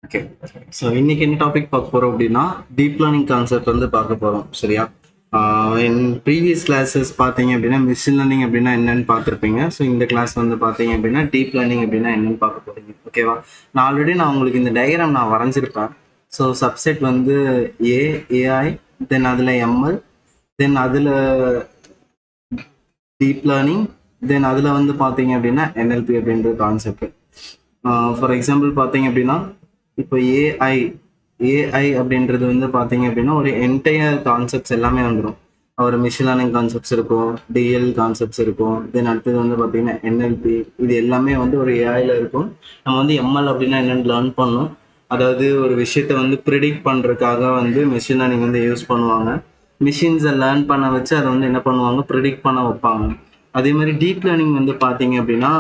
Okay. So இன்னைக்கு என்ன topic பார்க்க போறோம் அப்படின்னா, டீப் லேர்னிங் கான்செப்ட் வந்து பார்க்க போறோம். சரியா? இன் ப்ரீவியஸ் கிளாஸஸ் பார்த்தீங்க அப்படின்னா, மிஷின் லேர்னிங் அப்படின்னா என்னன்னு பார்த்துருப்பீங்க. ஸோ இந்த கிளாஸ் வந்து பார்த்தீங்க அப்படின்னா, டீப் லேர்னிங் அப்படின்னா என்னன்னு பார்க்க போறீங்க. ஓகேவா? நான் உங்களுக்கு இந்த டயக்ராம் நான் வரைஞ்சிருப்பேன். ஸோ சப்செட் வந்து ஏ, ஏஐ, தென் அதில் எம்எல், தென் அதில் டீப் லேர்னிங், தென் அதில் வந்து பார்த்தீங்க அப்படின்னா என்எல்பி அப்படின்ற கான்செப்ட். ஃபார் எக்ஸாம்பிள் பார்த்தீங்க அப்படின்னா, இப்போ ஏஐ ஏஐ அப்படின்றது வந்து பார்த்தீங்க அப்படின்னா ஒரு என்டையர் கான்செப்ட்ஸ் எல்லாமே வந்துடும். ஒரு மிஷின் லேர்னிங் கான்செப்ட்ஸ் இருக்கும், டிஎல் கான்செப்ட்ஸ் இருக்கும், தென் அடுத்தது வந்து பார்த்தீங்கன்னா என்எல்பி. இது எல்லாமே வந்து ஒரு ஏஐல இருக்கும். நம்ம வந்து எம்எல் அப்படின்னா என்னென்னு லேர்ன் பண்ணணும். அதாவது ஒரு விஷயத்தை வந்து ப்ரிடிக்ட் பண்ணுறதுக்காக வந்து மிஷின் லேர்னிங் வந்து யூஸ் பண்ணுவாங்க. மிஷின்ஸை லேர்ன் பண்ண வச்சு அதை வந்து என்ன பண்ணுவாங்க, ப்ரிடிக்ட் பண்ண வைப்பாங்க. அதே மாதிரி டீப் லேர்னிங் வந்து பார்த்தீங்க அப்படின்னா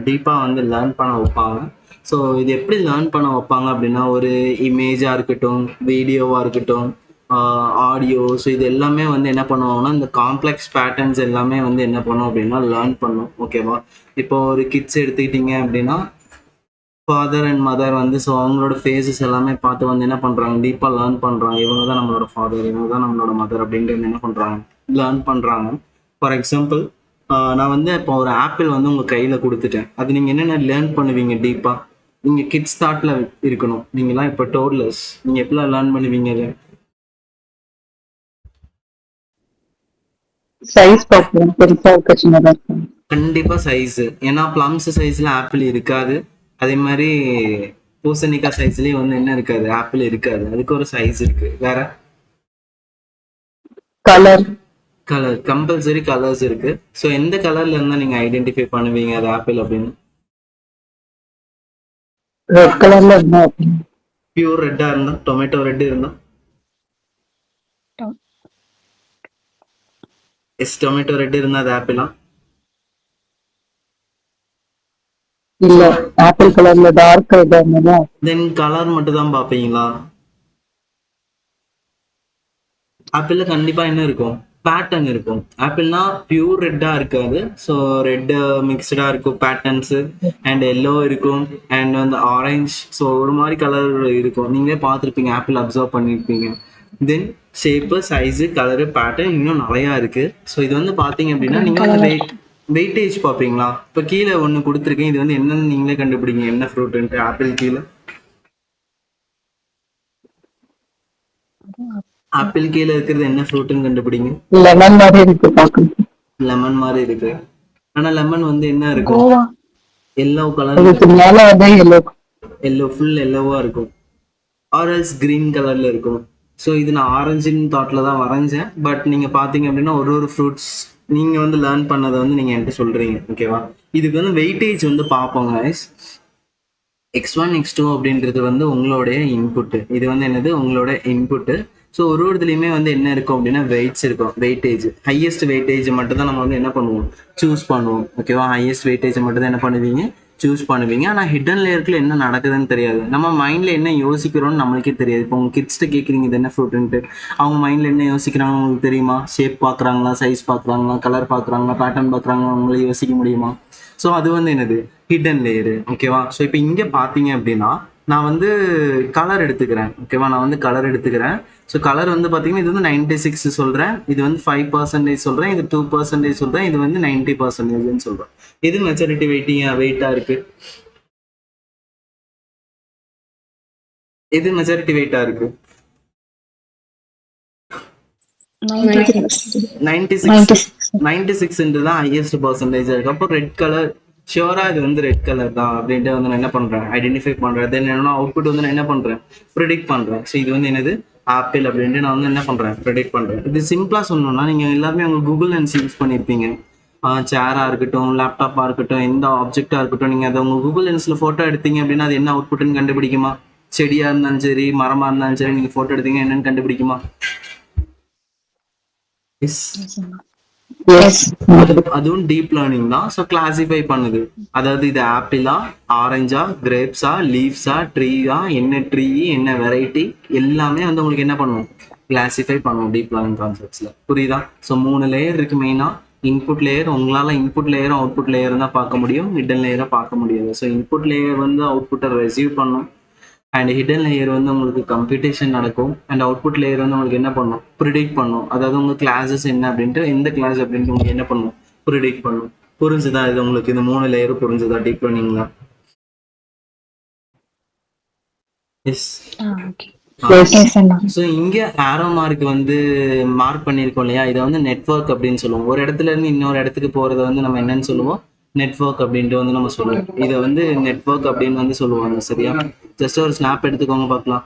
டீப்பாக வந்து லேர்ன் பண்ண வைப்பாங்க. ஸோ இது எப்படி லேர்ன் பண்ண வைப்பாங்க அப்படின்னா, ஒரு இமேஜாக இருக்கட்டும், வீடியோவாக இருக்கட்டும், ஆடியோ, ஸோ இது எல்லாமே வந்து என்ன பண்ணுவாங்கன்னா, இந்த காம்ப்ளெக்ஸ் பேட்டர்ன்ஸ் எல்லாமே வந்து என்ன பண்ணும் அப்படின்னா லேர்ன் பண்ணும். ஓகேவா? இப்போ ஒரு கிட்ஸ் எடுத்துக்கிட்டீங்க அப்படின்னா, ஃபாதர் அண்ட் மதர் வந்து ஸோ அவங்களோட ஃபேஸஸ் எல்லாமே பார்த்து வந்து என்ன பண்ணுறாங்க, டீப்பாக லேர்ன் பண்ணுறாங்க. இவங்க தான் நம்மளோட ஃபாதர், இவங்க தான் நம்மளோட மதர் அப்படின்ட்டு என்ன பண்ணுறாங்க, லேர்ன் பண்ணுறாங்க. ஃபார் எக்ஸாம்பிள், நான் வந்து இப்போ ஒரு ஆப்பிள் வந்து உங்கள் கையில் கொடுத்துட்டேன். அது நீங்கள் என்னென்ன லேர்ன் பண்ணுவீங்க டீப்பாக? நீங்கள் கிட்ஸ் தாட்டில் இருக்கணும். நீங்களாம் இப்போ டோட்லர்ஸ், நீங்கள் எப்படிலாம் லேர்ன் பண்ணுவீங்க அதை? சைஸ் பார்ப்போம், பெருசா இருக்க சின்னதா இருக்கும். கண்டிப்பா சைஸ். ஏன்னா பிளம்ஸ் சைஸ்ல ஆப்பிள் இருக்காது. அதே மாதிரி பூசணிக்காய் சைஸ்லயும் வந்து என்ன இருக்காது, ஆப்பிள் இருக்காது. அதுக்கு ஒரு சைஸ் இருக்கு. வேற கலர் கலர், கம்பல்சரி கலர்ஸ் இருக்கு. ஸோ எந்த கலர்ல இருந்தா நீங்க ஐடென்டிஃபை பண்ணுவீங்க அது ஆப்பிள் அப்படின்னு? ரெட் கலர்ல இருந்தா பியூர் ரெட்டா இருந்தா, டொமேட்டோ ரெட் இருந்தா, எஸ் டொமேட்டோ ரெட் இருந்தா அது ஆப்பிளா? இல்ல, ஆப்பிள் கலர்ல டார்க் ரெட்டா இருந்தா தென் கலர் மட்டும் தான் பாப்பீங்களா? ஆப்பிள்ல கண்டிப்பா என்ன இருக்கும், பேட்டர்ன் இருக்கும். ஆப்பிள்னா பியூர் ரெட்டா இருக்காது. ஸோ ரெட் மிக்சடா இருக்கும் பேட்டர்ன்ஸ், அண்ட் எல்லோ இருக்கும், அண்ட் வந்து ஆரஞ்ச். ஸோ ஒரு மாதிரி கலர் இருக்கும். நீங்களே பார்த்துருப்பீங்க, ஆப்பிள் அப்சர்வ் பண்ணியிருப்பீங்க. தென் ஷேப்பு, சைஸு, கலரு, பேட்டர்ன் இன்னும் நிறையா இருக்கு. ஸோ இது வந்து பார்த்தீங்க அப்படின்னா நீங்கள் வந்து வெயிட்டேஜ் பார்ப்பீங்களா? இப்போ கீழே ஒன்று கொடுத்துருக்கேன், இது வந்து என்னன்னு நீங்களே கண்டுபிடிங்க, என்ன ஃப்ரூட்டுன்ட்டு. ஆப்பிள் கீழே, ஆப்பிள் கீழே இருக்கிறது என்ன ஃப்ரூட்டுன்னு கண்டுபிடிங்க. லெமன் மாதிரி இருக்கு பார்க்கணும். லெமன் மாதிரி இருக்கு. ஆனா லெமன் வந்து என்ன இருக்கும், எல்லோ கலர், அதுக்கு மேல வந்து எல்லோ. எல்லோ, ஃபுல் எல்லோவா இருக்கும். ஆரல்ஸ் கிரீன் கலர்ல இருக்கும். ஸோ இது நான் ஆரஞ்சின் தாட்ல தான் வரைஞ்சேன். பட் நீங்க பாத்தீங்க அப்படின்னா ஒரு ஒரு ஃப்ரூட்ஸ் நீங்க வந்து லேர்ன் பண்ணதை வந்து நீங்க என்கிட்ட சொல்றீங்க. ஓகேவா? இதுக்கு வந்து வெயிட்டேஜ் வந்து பார்ப்போங்க guys. x1 x2 அப்படின்றது வந்து உங்களுடைய இன்புட்டு. இது வந்து என்னது, உங்களோட இன்புட்டு. ஸோ ஒரு இதுலையுமே வந்து என்ன இருக்கும் அப்படின்னா வெயிட்ஸ் இருக்கும், வெயிட்டேஜ். ஹையஸ்ட் வெயிட்டேஜ் மட்டும் தான் நம்ம வந்து என்ன பண்ணுவோம், சூஸ் பண்ணுவோம். ஓகேவா? ஹையஸ்ட் வெயிட்டேஜ் மட்டும் தான் என்ன பண்ணுவீங்க, சூஸ் பண்ணுவீங்க. ஆனால் ஹிடன் லேயருக்குள்ள என்ன நடக்குதுன்னு தெரியாது. நம்ம மைண்ட்ல என்ன யோசிக்கிறோம்னு நம்மளுக்கே தெரியாது. இப்போ உங்க கிட்ஸ்ட்டு கேட்குறீங்க இது என்ன ஃப்ரூட்டுன்ட்டு, அவங்க மைண்ட்ல என்ன யோசிக்கிறாங்கன்னு உங்களுக்கு தெரியுமா? ஷேப் பார்க்குறாங்களா, சைஸ் பார்க்குறாங்களா, கலர் பார்க்குறாங்களா, பேட்டர்ன் பார்க்குறாங்களா, உங்களை யோசிக்க முடியுமா? ஸோ அது வந்து என்னது, ஹிடன் லேயரு. ஓகேவா? ஸோ இப்போ இங்கே பார்த்தீங்க அப்படின்னா நான் வந்து கலர் எடுத்துக்கிறேன். ஓகேவா? நான் வந்து கலர் எடுத்துக்கிறேன். ஸோ கலர் வந்து பார்த்தீங்கன்னா இது வந்து 96 சொல்கிறேன், இது வந்து 5% சொல்கிறேன், இது 2% சொல்கிறேன், இது வந்து 90% சொல்கிறேன். இது மெஜாரிட்டி வெயிட்டாக இருக்கு, இது மெஜாரிட்டி வெயிட்டாக இருக்கு. 96 தான் ஹையஸ்ட் பர்சன்டேஜ் இருக்கு. அப்போ ரெட் கலர் ஷியோரா இது வந்து ரெட் கலர் தான் அப்படின்ட்டு வந்து நான் என்ன பண்றேன், ஐடென்டிஃபை பண்றேன். தென் என்னன்னா அவுட்புட் வந்து நான் என்ன பண்றேன், ப்ரிடிக்ட் பண்றேன். ஸோ இது வந்து என்னது, ஆப்பிள் அப்படின்ட்டு நான் வந்து என்ன பண்றேன், ப்ரிடிக்ட் பண்றேன். இது சிம்பிளா சொல்லணும்னா நீங்க எல்லாருமே உங்க கூகுள் லென்ஸ் யூஸ் பண்ணியிருப்பீங்க. சேரா இருக்கட்டும், லேப்டாப்பா இருக்கட்டும், எந்த ஆப்ஜெக்டா இருக்கட்டும், நீங்க அதை உங்க கூகுள் லென்ஸ்ல போட்டோ எடுத்தீங்க அப்படின்னா அது என்ன அவுட்புட்னு கண்டுபிடிக்குமா? செடியா இருந்தாலும் சரி, மரமா இருந்தாலும் சரி, நீங்க போட்டோ எடுத்தீங்க என்னன்னு கண்டுபிடிக்குமா? அதுவும் டீப் லேர்னிங் தான். ஸோ கிளாசிஃபை பண்ணுது. அதாவது இது ஆப்பிளா, ஆரஞ்சா, கிரேப்ஸா, லீவ்ஸா, ட்ரீயா, என்ன ட்ரீ, என்ன வெரைட்டி, எல்லாமே வந்து உங்களுக்கு என்ன பண்ணும், கிளாசிஃபை பண்ணும் டீப் லேர்னிங் கான்செப்ட்ஸ்ல. புரியுதா? ஸோ 3 லேயர் இருக்கு மெயினா. இன்புட் லேயர், உங்களால இன்புட் லேயரும் அவுட்புட் லேயரும் தான் பார்க்க முடியும், ஹிடன் லேயரை பார்க்க முடியாது. ஸோ இன்புட் லேயர் வந்து அவுட்புட்டை ரிசீவ் பண்ணும், அண்ட் ஹிடன் லேயர் வந்து உங்களுக்கு கம்ப்யூட்டேஷன் நடக்கும். அண்ட் அவுட்புட் லேயர் வந்து உங்களுக்கு என்ன பண்ணும், ப்ரிடிக்ட் பண்ணும். அதாவது உங்க கிளாஸஸ் என்ன அப்படின்ட்டு, எந்த கிளாஸ் அப்படின்ட்டு உங்களுக்கு என்ன பண்ணும், ப்ரிடிக்ட் பண்ணும். புரிஞ்சுதா? இது உங்களுக்கு இந்த 3 லேயரும் புரிஞ்சுதா டீப் லேர்னிங்ல? எஸ். ஓகே. Yes. எஸ் அண்ணா. ஸோ இங்கே ஆரோ மார்க் வந்து மார்க் பண்ணியிருக்கோம் இல்லையா, இதை வந்து நெட்வொர்க் அப்படின்னு சொல்லுவோம். ஒரு இடத்துல இருந்து இன்னொரு இடத்துக்கு போகிறத வந்து நம்ம என்னன்னு சொல்லுவோம், நெட்வொர்க் அப்படின்ட்டு வந்து நம்ம சொல்லுவோம். இதை வந்து நெட்வொர்க் அப்படின்னு வந்து சொல்லுவாங்க. சரியா? ஜஸ்ட் ஒரு ஸ்னாப் எடுத்துக்கோங்க பார்க்கலாம்.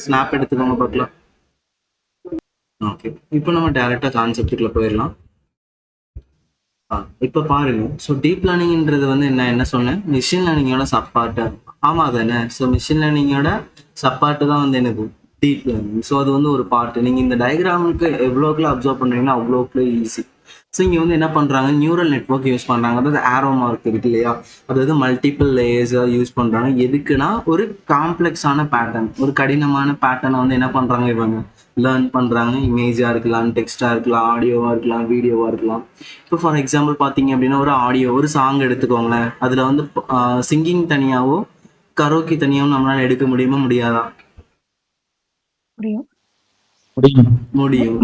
ஸ்னாப் எடுத்துக்கோங்க பார்க்கலாம். ஓகே, இப்போ நம்ம டேரெக்டாக கான்செப்டுக்குள்ள போயிடலாம். இப்போ பாருங்க. ஸோ டீப் லேர்னிங்ன்றது வந்து என்ன சொன்னேன், மிஷின் லேர்னிங்கோட சப்பார்ட்டு. ஆமாம் தானே? ஸோ மிஷின் லேர்னிங்கோட சப்பார்ட்டு தான் வந்து என்னது, டீப் லேர்னிங். ஸோ அது வந்து ஒரு பார்ட்டு. நீங்கள் இந்த டயக்ராமுக்கு எவ்வளோக்குள்ள அப்சர்வ் பண்ணுறீங்கன்னா அவ்வளோக்குள்ள ஈஸி. ஸோ இங்கே வந்து என்ன பண்ணுறாங்க, நியூரல் நெட்வொர்க் யூஸ் பண்ணுறாங்க. அதாவது ஆரோ மார்க் இருக்கு இல்லையா, அதாவது மல்டிபிள் லேயர்ஸாக யூஸ் பண்ணுறாங்க. எதுக்குன்னா ஒரு காம்ப்ளெக்ஸான பேட்டர்ன், ஒரு கடினமான பேட்டர்னை வந்து என்ன பண்ணுறாங்க இவங்க லேர்ன் பண்ணுறாங்க. இமேஜாக இருக்கலாம், டெக்ஸ்டாக இருக்கலாம், ஆடியோவாக இருக்கலாம், வீடியோவாக இருக்கலாம். இப்போ ஃபார் எக்ஸாம்பிள் பார்த்தீங்க அப்படின்னா ஒரு ஆடியோ, ஒரு சாங் எடுத்துக்கோங்களேன். அதில் வந்து சிங்கிங் தனியாகவோ கரோக்கி தனியாகவும் நம்மளால் எடுக்க முடியுமா, முடியாதா? முடியும். முடியும்.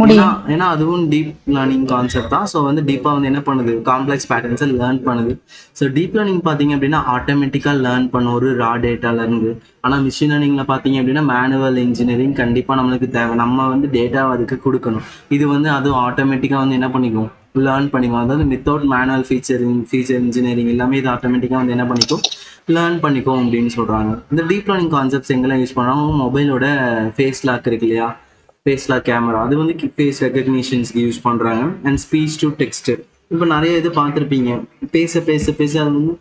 ஏன்னா அதுவும் டீப் லேர்னிங் கான்செப்ட் தான். ஸோ வந்து டீப்பாக வந்து என்ன பண்ணுது, காம்ப்ளெக்ஸ் பேட்டர்ன்ஸை லேர்ன் பண்ணுது. ஸோ டீப் லேர்னிங் பார்த்தீங்க அப்படின்னா ஆட்டோமேட்டிக்காக லேர்ன் பண்ணும் ஒரு ரா டேட்டாலேருந்து. ஆனால் மிஷின் லேர்னிங்கில் பார்த்தீங்க அப்படின்னா மேனுவல் இன்ஜினியரிங் கண்டிப்பாக நம்மளுக்கு தேவை. நம்ம வந்து டேட்டாவை அதுக்கு கொடுக்கணும். இது வந்து அதுவும் ஆட்டோமேட்டிக்காக வந்து என்ன பண்ணிக்கும், லேர்ன் பண்ணிக்கும். அதாவது வித்தவுட் மேனுவல் ஃபீச்சர் இன்ஜினியரிங் எல்லாமே இது ஆட்டோமேட்டிக்காக வந்து என்ன பண்ணிக்கும், லேர்ன் பண்ணிக்கும் அப்படின்னு சொல்கிறாங்க. இந்த டீப் லேர்னிங் கான்செப்ட்ஸ் எங்கெல்லாம் யூஸ் பண்ணுறாங்க, மொபைலோட ஃபேஸ் லாக் இருக்கு இல்லையா, ஃபேஸ்லாக் கேமரா, அது வந்து ஃபேஸ் ரெகக்னிஷன்ஸ்க்கு யூஸ் பண்ணுறாங்க. அண்ட் ஸ்பீச் டு டெக்ஸ்ட், இப்போ நிறைய இது பார்த்துருப்பீங்க. பேச பேச பேச அது வந்து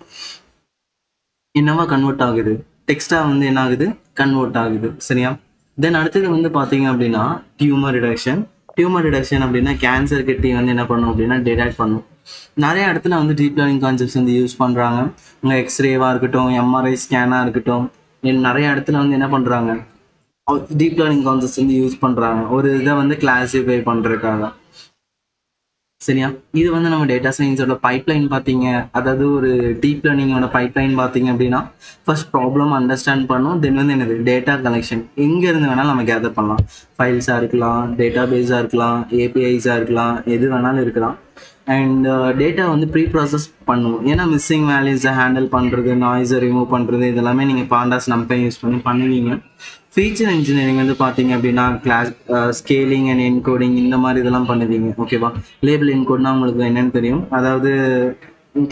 என்னவா கன்வெர்ட் ஆகுது, டெக்ஸ்டாக வந்து என்ன ஆகுது, கன்வெர்ட் ஆகுது. சரியா? தென் அடுத்தது வந்து பார்த்தீங்க அப்படின்னா டியூமர் ரிடக்ஷன். டியூமர் ரிடக்ஷன் அப்படின்னா கேன்சர் கிட்டி வந்து என்ன பண்ணும் அப்படின்னா டிடெக்ட் பண்ணும். நிறைய இடத்துல வந்து டீப் லேர்னிங் கான்செப்ட்ஸ் வந்து யூஸ் பண்ணுறாங்க. உங்கள் எக்ஸ்ரேவாக இருக்கட்டும், எம்ஆர்ஐ ஸ்கேனாக இருக்கட்டும், நிறைய இடத்துல வந்து என்ன பண்ணுறாங்க, டீப் லேர்னிங் கான்செப்ட்ஸ் வந்து யூஸ் பண்ணுறாங்க ஒரு இதை வந்து கிளாஸிஃபை பண்ணுறதுக்காக. சரியா? இது வந்து நம்ம டேட்டா சயின்ஸோட பைப்லைன் பார்த்தீங்க, அதாவது ஒரு டீப் லேர்னிங்கோட பைப்லைன் பார்த்தீங்க அப்படின்னா ஃபர்ஸ்ட் ப்ராப்ளம் அண்டர்ஸ்டாண்ட் பண்ணும். தென் வந்து என்னது, டேட்டா கலெக்ஷன். எங்கேருந்து வேணாலும் நம்ம கேதர் பண்ணலாம். ஃபைல்ஸாக இருக்கலாம், டேட்டா பேஸாக இருக்கலாம், ஏபிஐஸாக இருக்கலாம், எது வேணாலும் இருக்கலாம். அண்ட் டேட்டா வந்து ப்ரீ ப்ராசஸ் பண்ணுவோம். ஏன்னா மிஸ்ஸிங் வேல்யூஸை ஹேண்டில் பண்ணுறது, நாய்ஸை ரிமூவ் பண்ணுறது, இதெல்லாமே நீங்கள் பாண்டாஸ் நம்பை யூஸ் பண்ணி பண்ணுவீங்க. ஃபீச்சர் இன்ஜினியரிங் வந்து பார்த்தீங்க அப்படின்னா கிளாஸ் ஸ்கேலிங் அண்ட் என்கோடிங் இந்த மாதிரி இதெல்லாம் பண்ணுவீங்க. ஓகேவா? லேபிள் என்கோட்னா உங்களுக்கு என்னன்னு தெரியும். அதாவது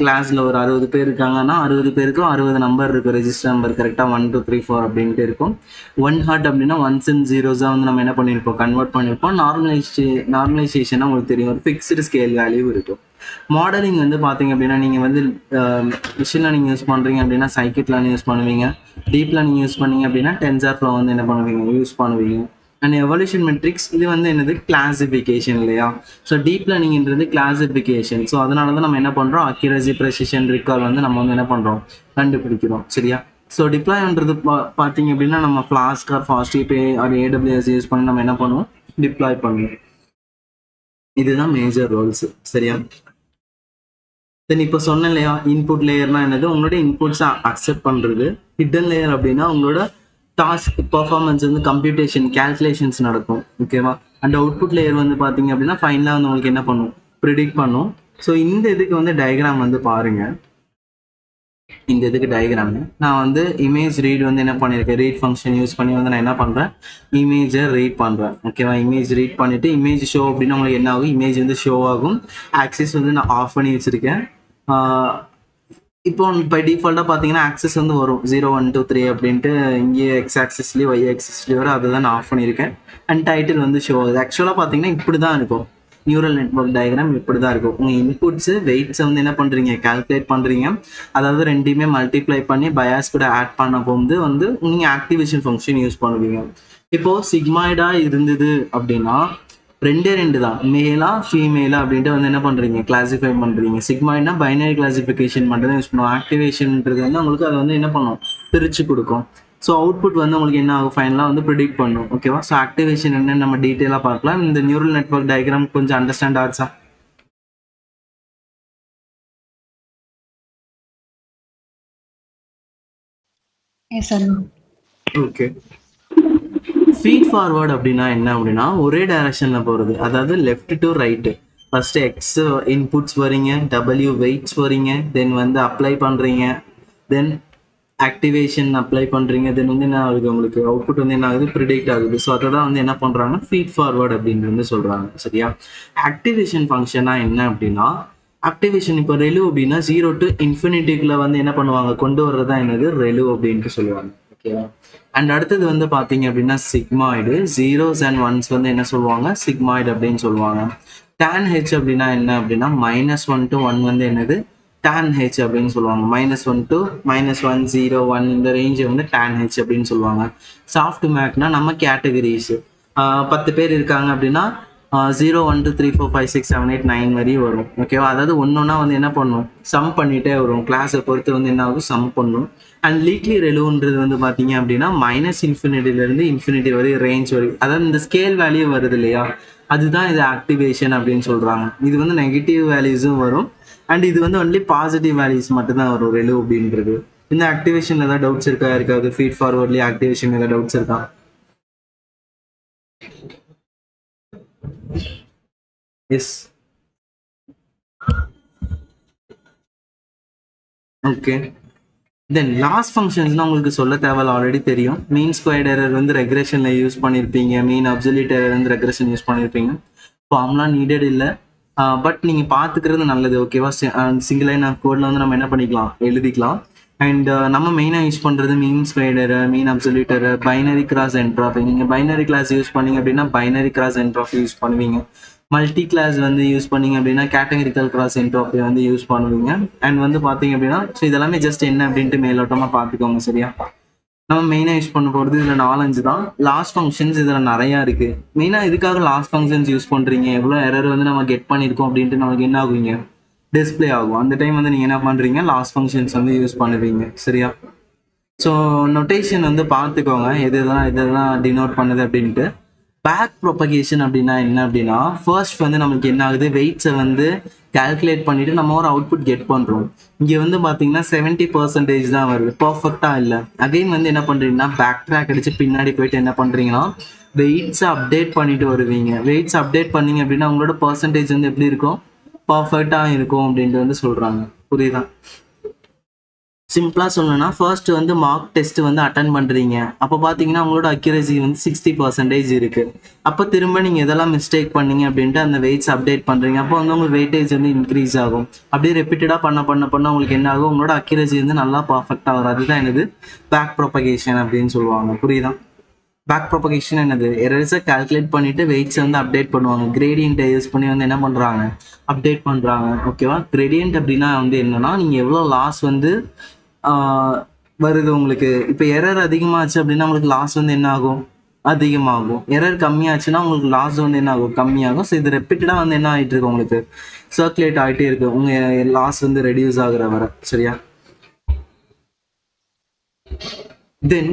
கிளாஸில் ஒரு 60 பேர் இருக்காங்கன்னா 60 பேருக்கும் 60 நம்பர் இருக்கும், ரெஜிஸ்டர் நம்பர் கரெக்டாக 1 2 3 4 அப்படின்ட்டு இருக்கும். 1 ஹார்ட் அப்படின்னா 1s and 0s வந்து நம்ம என்ன பண்ணியிருப்போம், கன்வெர்ட் பண்ணியிருப்போம். நார்மலைசேஷனாக உங்களுக்கு தெரியும், ஒரு ஃபிக்ஸ்டு ஸ்கேல் வேல்யூ இருக்கும். மாடலிங் வந்து பார்த்தீங்க அப்படின்னா நீங்கள் வந்து மிஷின் லேர்னிங் யூஸ் பண்ணுறீங்க அப்படின்னா சைக்கிட் லேர்னிங் யூஸ் பண்ணுவீங்க. டீப் லேர்னிங் யூஸ் பண்ணீங்க அப்படின்னா டென்சர்ஃப்ளோ வந்து என்ன பண்ணுவீங்க, யூஸ் பண்ணுவீங்க. அண்ட் எவல்யூஷன் மெட்ரிக்ஸ், இது வந்து என்னது, கிளாசிஃபிகேஷன் இல்லையா? ஸோ டீப் லேர்னிங்ன்றது கிளாசிஃபிகேஷன். ஸோ அதனால தான் நம்ம என்ன பண்ணுறோம், அக்யூரசி, ப்ரெசிஷன், ரிகால் வந்து நம்ம வந்து என்ன பண்ணுறோம், கண்டுபிடிக்கிறோம். சரியா? ஸோ டிப்ளாய்ன்றது பார்த்தீங்க அப்படின்னா நம்ம Flask or Fast API or AWS use பண்ணி நம்ம என்ன பண்ணுவோம், டிப்ளாய் பண்ணுவோம். இதுதான் மேஜர் ரோல்ஸ். சரியா? தென் இப்போ சொன்னேன் இல்லையா, இன்புட் லேயர்னா என்னது, உங்களோட இன்புட்ஸை அக்செப்ட் பண்ணுறது. ஹிடன் லேயர் அப்படின்னா உங்களோட டாஸ்க் பர்ஃபார்மன்ஸ் வந்து கம்ப்யூட்டேஷன், கேல்குலேஷன்ஸ் நடக்கும். ஓகேவா? அண்ட் அவுட்புட் லேயர் வந்து பார்த்தீங்க அப்படின்னா ஃபைனலாக வந்து உங்களுக்கு என்ன பண்ணும், ப்ரிடிக்ட் பண்ணும். ஸோ இந்த இதுக்கு வந்து டயக்ராம் வந்து பாருங்க. இந்த இதுக்கு டயக்ராம் நான் வந்து இமேஜ் ரீட் வந்து என்ன பண்ணியிருக்கேன், ரீட் ஃபங்க்ஷன் யூஸ் பண்ணி வந்து நான் என்ன பண்ணுறேன், இமேஜை ரீட் பண்ணுறேன். ஓகேவா? இமேஜ் ரீட் பண்ணிவிட்டு இமேஜ் ஷோ அப்படின்னா உங்களுக்கு என்ன ஆகும், இமேஜ் வந்து ஷோ ஆகும். ஆக்சிஸ் வந்து நான் ஆஃப் பண்ணி வச்சுருக்கேன். இப்போ பை டிஃபால்ட்டாக பார்த்தீங்கன்னா ஆக்சஸ் வந்து வரும் 0 1 2 3 அப்படின்ட்டு. இங்கே எக்ஸ் ஆக்சிஸ்லேயும் ஒய் ஆக்சிஸ்லேயும் வரும், அதை தான் நான் ஆஃப் பண்ணியிருக்கேன். அண்ட் டைட்டில் வந்து ஷோ ஆகுது. ஆக்சுவலாக பார்த்தீங்கன்னா இப்படி தான் இருக்கும் நியூரல் நெட்வொர்க் டயக்ராம், இப்படி தான் இருக்கும். உங்கள் இன்புட்ஸு வெயிட்ஸை வந்து என்ன பண்ணுறீங்க, கால்குலேட் பண்ணுறீங்க. அதாவது ரெண்டையுமே மல்டிப்ளை பண்ணி பயாஸ் கூட ஆட் பண்ண போது வந்து நீங்கள் ஆக்டிவேஷன் ஃபங்க்ஷன் யூஸ் பண்ணுவீங்க. இப்போது சிக்மாய்டாக இருந்தது அப்படின்னா 2 தான், மேலா ஃபீமேலா அப்படின்ட்டு வந்து என்ன பண்ணுறீங்க, கிளாஸிஃபை பண்ணுறீங்க. சிக்மாய்ட்னா பைனரி கிளாசிஃபிகேஷன் மட்டும் தான் யூஸ் பண்ணுவோம். ஆக்டிவேஷன்ன்றது வந்து உங்களுக்கு அதை வந்து என்ன பண்ணும், பிரித்து கொடுக்கும். ஸோ அவுட்புட் வந்து உங்களுக்கு என்ன ஆகும், ஃபைனலாக வந்து ப்ரிடிக்ட் பண்ணும். ஓகேவா? ஸோ ஆக்டிவேஷன் என்ன நம்ம டீட்டெயிலாக பார்க்கலாம். இந்த நியூரல் நெட்வொர்க் டயக்ராம் கொஞ்சம் அண்டர்ஸ்டாண்ட் ஆச்சா? Yes sir. Okay. Feed forward அப்படின்னா என்ன அப்படின்னா ஒரே டைரக்ஷன்ல போறது, அதாவது left to right. First X inputs வரீங்க, டபிள்யூ வெயிட்ஸ் வரீங்க, தென் வந்து அப்ளை பண்றீங்க, தென் ஆக்டிவேஷன் அப்ளை பண்றீங்க, தென் வந்து என்ன ஆகுது உங்களுக்கு அவுட்புட் வந்து என்ன ஆகுது ப்ரிடிக்ட் ஆகுது. ஸோ அதை தான் வந்து என்ன பண்றாங்க ஃபீட் ஃபார்வர்ட் அப்படின்னு வந்து சொல்றாங்க. சரியா? ஆக்டிவேஷன் ஃபங்க்ஷனா என்ன அப்படின்னா, ஆக்டிவேஷன் இப்போ ரெலு அப்படின்னா 0 to இன்ஃபினிட்டிக்குள்ள வந்து என்ன பண்ணுவாங்க கொண்டு வர்றதா என்னது ரெலு அப்படின்ட்டு சொல்லுவாங்க. ஓகேவா? அண்ட் அடுத்தது வந்து பார்த்தீங்க அப்படின்னா சிக்மாய்டு, ஜீரோஸ் அண்ட் ஒன்ஸ் வந்து என்ன சொல்லுவாங்க சிக்மாய்டு அப்படின்னு சொல்லுவாங்க. tan h அப்படின்னா என்ன அப்படின்னா -1 to 1 வந்து என்னது tan h அப்படின்னு சொல்லுவாங்க. -1 to -1 0 1 இந்த ரேஞ்சை வந்து tan h அப்படின்னு சொல்லுவாங்க. சாஃப்ட் மேக்னா நம்ம கேட்டகரிஸ் 10 பேர் இருக்காங்க அப்படின்னா 0 1 2 3 4 5 6 7 8 9 வரையும் வரும். ஓகேவா? அதாவது ஒன்னொன்னா வந்து என்ன பண்ணும் சம் பண்ணிட்டே வரும். கிளாஸை பொறுத்து வந்து என்ன ஆகும் சம் பண்ணும். அண்ட் லீக்லி ரெலுன்றது வந்து பார்த்தீங்க அப்படின்னா -இன்ஃபினிட்டிலேருந்து இன்ஃபினிட்டி வரை ரேஞ்ச் வரைக்கும், அதாவது இந்த ஸ்கேல் வேல்யூ வருது இல்லையா, அதுதான் இது ஆக்டிவேஷன் அப்படின்னு சொல்றாங்க. இது வந்து நெகட்டிவ் வேல்யூஸும் வரும் அண்ட் இது வந்து ஒன்லி பாசிட்டிவ் வேல்யூஸ் மட்டும்தான் வரும் ரெலு அப்படின்றது. இந்த ஆக்டிவேஷன் ஏதாவது டவுட்ஸ் இருக்கா? இருக்காது. ஃபீட் ஃபார்வர்ட்லேயே ஆக்டிவேஷன் ஏதாவது டவுட்ஸ் இருக்கா? எஸ். ஓகே. தென் லாஸ் ஃபங்க்ஷன்ஸ்னா உங்களுக்கு சொல்ல தேவையில்ல, ஆல்ரெடி தெரியும். மீன் ஸ்கொயர்ட் எரர் வந்து ரெக்ரெஷன்ல யூஸ் பண்ணியிருப்பீங்க, மீன் அப்சல்யூட் எரர் வந்து ரெக்ரெஷன் யூஸ் பண்ணியிருப்பீங்க. ஃபார்ம்லாம் நீடட் இல்லை, பட் நீங்கள் பார்த்துக்கிறது நல்லது. ஓகேவா? சிங்கிள் லைன் ஆஃப் கோடில் வந்து நம்ம என்ன பண்ணிக்கலாம் எழுதிக்கலாம். அண்ட் நம்ம மெயினாக யூஸ் பண்ணுறது mean squared error, mean absolute error, binary cross entropy. நீங்கள் பைனரி கிளாஸ் யூஸ் பண்ணீங்க அப்படின்னா பைனரி கிராஸ் என்ட்ராஃபி யூஸ் பண்ணுவீங்க. மல்டி கிளாஸ் வந்து யூஸ் பண்ணீங்க அப்படின்னா கேட்டகரிக்கல் கிராஸ் என்ட்ரோபி வந்து யூஸ் பண்ணுவீங்க. அண்ட் வந்து பார்த்தீங்க அப்படின்னா ஸோ இதெல்லாமே ஜஸ்ட் என்ன அப்படின்ட்டு மேலோட்டமாக பார்த்துக்கோங்க. சரியா? நம்ம மெயினாக யூஸ் பண்ண போகிறது இதில் 4-5 தான். லாஸ்ட் ஃபங்க்ஷன்ஸ் இதில் நிறையா இருக்குது. மெயினாக இதுக்காக லாஸ்ட் ஃபங்க்ஷன்ஸ் யூஸ் பண்ணுறீங்க, எவ்வளோ எரர் வந்து நம்ம கெட் பண்ணியிருக்கோம் அப்படின்ட்டு நமக்கு என்ன ஆகுவீங்க டிஸ்பிளே ஆகும். அந்த டைம் வந்து நீங்கள் என்ன பண்ணுறீங்க லாஸ்ட் ஃபங்க்ஷன்ஸ் வந்து யூஸ் பண்ணுவீங்க. சரியா? ஸோ நொட்டேஷன் வந்து பார்த்துக்கோங்க எதெல்லாம் டினோட் பண்ணுது அப்படின்ட்டு. பேக் ப்ரொபகேஷன் அப்படின்னா என்ன அப்படின்னா ஃபர்ஸ்ட் வந்து நமக்கு என்ன ஆகுது வெயிட்ஸை வந்து கால்குலேட் பண்ணிட்டு நம்ம ஒரு அவுட்புட் கெட் பண்ணுறோம். இங்கே வந்து பார்த்தீங்கன்னா 70% தான் வருது, பர்ஃபெக்டாக இல்லை. அகைன் வந்து என்ன பண்ணுறீங்கன்னா பேக் ட்ராக் அடிச்சு பின்னாடி போயிட்டு என்ன பண்ணுறீங்கன்னா வெயிட்ஸை அப்டேட் பண்ணிட்டு வருவீங்க. வெயிட்ஸ் அப்டேட் பண்ணீங்க அப்படின்னா உங்களோட பர்சன்டேஜ் வந்து எப்படி இருக்கும் பர்ஃபெக்டாக இருக்கும் அப்படின்ட்டு வந்து சொல்கிறாங்க. புரியுதா? சிம்பிளாக சொல்லணும்னா ஃபர்ஸ்ட் வந்து மார்க் டெஸ்ட் வந்து அட்டன் பண்ணுறீங்க. அப்போ பார்த்தீங்கன்னா உங்களோட அக்யூரசி வந்து 60% இருக்குது. அப்போ திரும்ப நீங்கள் எதெல்லாம் மிஸ்டேக் பண்ணீங்க அப்படின்ட்டு அந்த வெயிட்ஸ் அப்டேட் பண்ணுறீங்க. அப்போ வந்து உங்களுக்கு வெயிட்டேஜ் வந்து இன்க்ரீஸ் ஆகும். அப்படியே ரெப்பீட்டடாக பண்ண உங்களுக்கு என்ன ஆகும் உங்களோட அக்யூரசி வந்து நல்லா பர்ஃபெக்டாக வரும். அதுதான் என்னது பேக் ப்ரொபகேஷன் அப்படின்னு சொல்லுவாங்க. புரியுதா? பேக் ப்ரொபகேஷன் என்னது எரர்ஸை கால்குலேட் பண்ணிட்டு வெயிட்ஸ் வந்து அப்டேட் பண்ணுவாங்க. கிரேடியன்ட்டை யூஸ் பண்ணி வந்து என்ன பண்ணுறாங்க அப்டேட் பண்ணுறாங்க. ஓகேவா? கிரேடியன்ட் அப்படின்னா வந்து என்னன்னா நீங்கள் எவ்வளோ லாஸ் வந்து வருது உங்களுக்கு. இப்போ எரர் அதிகமாச்சு அப்படின்னா உங்களுக்கு லாஸ் வந்து என்ன ஆகும் அதிகமாகும். எரர் கம்மியாச்சுன்னா உங்களுக்கு லாஸ் வந்து என்ன ஆகும் கம்மியாகும். ஸோ இது ரெப்பீட்டடாக வந்து என்ன ஆகிட்டு இருக்கு உங்களுக்கு சர்க்குலேட் ஆகிட்டே இருக்கு உங்கள் லாஸ் வந்து ரெடியூஸ் ஆகுற வர. சரியா? தென்